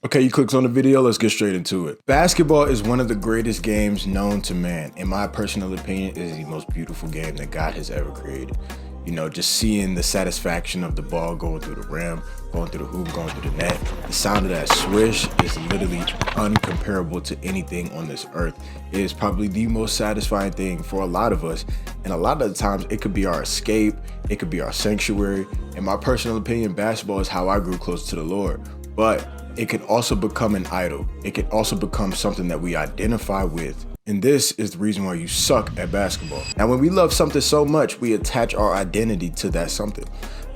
Okay, you clicked on the video, let's get straight into it. Basketball is one of the greatest games known to man. In my personal opinion, it is the most beautiful game that God has ever created. You know, just seeing the satisfaction of the ball going through the rim, going through the hoop, going through the net. The sound of that swish is literally uncomparable to anything on this earth. It is probably the most satisfying thing for a lot of us. And a lot of the times it could be our escape, it could be our sanctuary. In my personal opinion, basketball is how I grew close to the Lord. But it can also become an idol. It can also become something that we identify with. And this is the reason why you suck at basketball. Now, when we love something so much, we attach our identity to that something.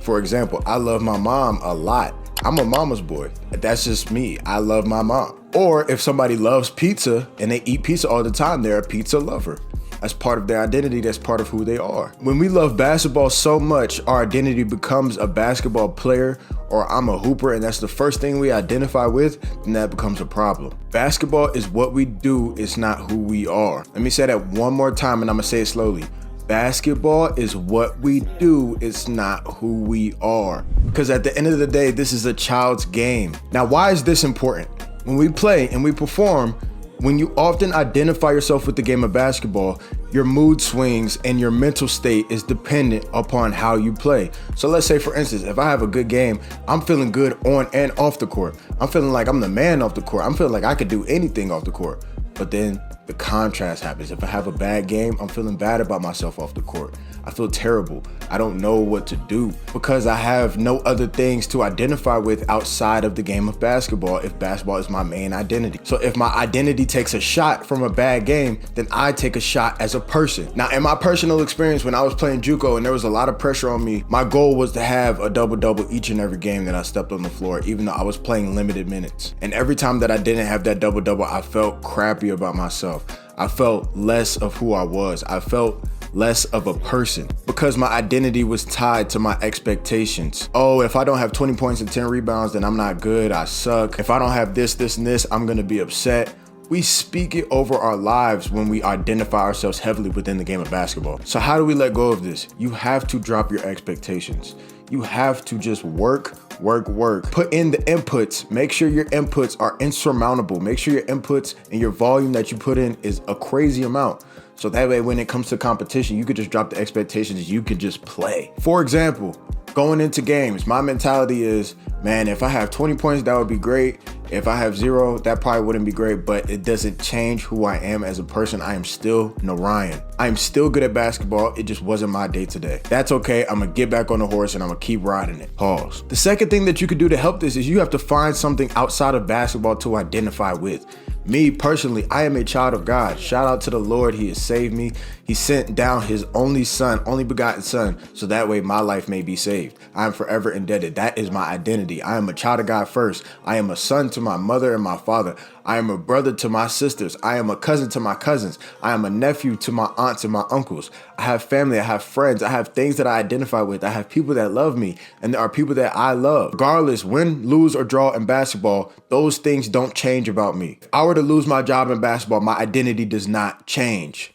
For example, I love my mom a lot. I'm a mama's boy. That's just me. I love my mom. Or if somebody loves pizza and they eat pizza all the time, they're a pizza lover. That's part of their identity. That's part of who they are. When we love basketball so much, our identity becomes a basketball player, or I'm a hooper, and that's the first thing we identify with, then that becomes a problem. Basketball is what we do, it's not who we are. Let me say that one more time, and I'm gonna say it slowly. Basketball is what we do, it's not who we are. Because at the end of the day, this is a child's game. Now, why is this important? When we play and we perform, when you often identify yourself with the game of basketball, your mood swings and your mental state is dependent upon how you play. So let's say, for instance, if I have a good game, I'm feeling good on and off the court. I'm feeling like I'm the man off the court. I'm feeling like I could do anything off the court. But then the contrast happens. If I have a bad game, I'm feeling bad about myself off the court. I feel terrible. I don't know what to do because I have no other things to identify with outside of the game of basketball if basketball is my main identity. So if my identity takes a shot from a bad game, then I take a shot as a person. Now, in my personal experience, when I was playing JUCO and there was a lot of pressure on me, my goal was to have a double-double each and every game that I stepped on the floor, even though I was playing limited minutes. And every time that I didn't have that double-double, I felt crappy about myself. I felt less of who I was. I felt less of a person because my identity was tied to my expectations. Oh, if I don't have 20 points and 10 rebounds, then I'm not good. I suck. If I don't have this, and this, I'm going to be upset. We speak it over our lives when we identify ourselves heavily within the game of basketball. So how do we let go of this? You have to drop your expectations. You have to just work. Put in the inputs. Make sure your inputs are insurmountable. Make sure your inputs and your volume that you put in is a crazy amount. So that way, when it comes to competition, you could just drop the expectations. You could just play. For example, going into games, my mentality is, man, if I have 20 points, that would be great. If I have 0, that probably wouldn't be great, but it doesn't change who I am as a person. I am still Noryen. I am still good at basketball. It just wasn't my day today. That's okay. I'm gonna get back on the horse and I'm gonna keep riding it. Pause. The second thing that you could do to help this is you have to find something outside of basketball to identify with. Me personally, I am a child of God. Shout out to the Lord. He has saved me. He sent down his only son, only begotten son, so that way my life may be saved. I am forever indebted. That is my identity. I am a child of God first. I am a son to my mother and my father. I am a brother to my sisters. I am a cousin to my cousins. I am a nephew to my aunts and my uncles. I have family. I have friends. I have things that I identify with. I have people that love me, and there are people that I love. Regardless, win, lose, or draw in basketball, those things don't change about me. If I were to lose my job in basketball, my identity does not change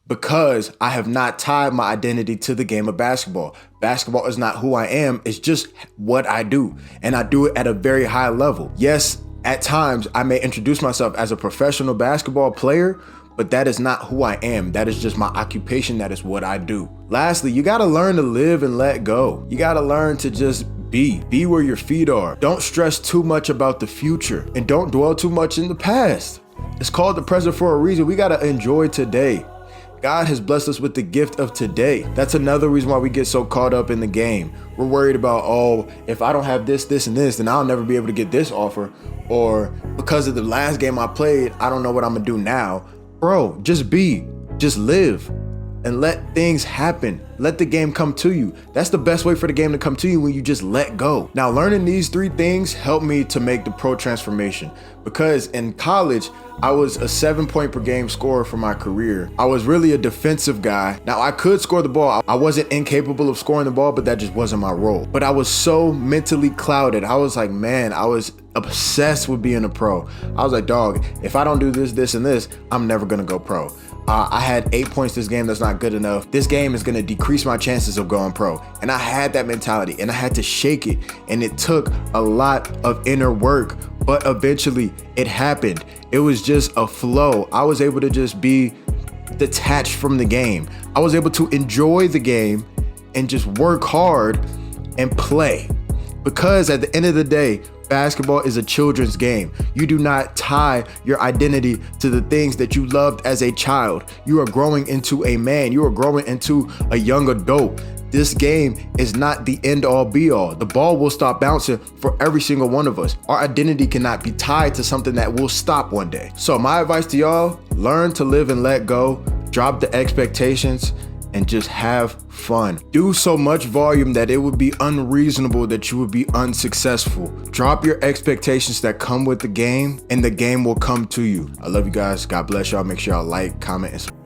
because I have not tied my identity to the game of basketball. Basketball is not who I am. It's just what I do, and I do it at a very high level. Yes, at times, I may introduce myself as a professional basketball player, but that is not who I am. That is just my occupation. That is what I do. Lastly, you gotta learn to live and let go. You gotta learn to just be where your feet are. Don't stress too much about the future and don't dwell too much in the past. It's called the present for a reason. We gotta enjoy today. God has blessed us with the gift of today. That's another reason why we get so caught up in the game. We're worried about, oh, if I don't have this, and this, then I'll never be able to get this offer. Or because of the last game I played, I don't know what I'm gonna do now. Bro, just live and let things happen. Let the game come to you. That's the best way for the game to come to you, when you just let go. Now, learning these 3 things helped me to make the pro transformation, because in college, I was a 7-point per game scorer for my career. I was really a defensive guy. Now, I could score the ball. I wasn't incapable of scoring the ball, but that just wasn't my role. But I was so mentally clouded. I was like, man, I was obsessed with being a pro. I was like, dog, if I don't do this, and this, I'm never gonna go pro. I had 8 points this game. That's not good enough. This game is gonna decrease my chances of going pro. And I had that mentality, and I had to shake it. And it took a lot of inner work. but eventually it happened. It was just a flow. I was able to just be detached from the game. I was able to enjoy the game and just work hard and play. Because at the end of the day, basketball is a children's game. You do not tie your identity to the things that you loved as a child. You are growing into a man. You are growing into a young adult. This game is not the end all be all. The ball will stop bouncing for every single one of us. Our identity cannot be tied to something that will stop one day. So my advice to y'all, learn to live and let go, drop the expectations, and just have fun. Do so much volume that it would be unreasonable that you would be unsuccessful. Drop your expectations that come with the game, and the game will come to you. I love you guys. God bless y'all. Make sure y'all like, comment, and subscribe.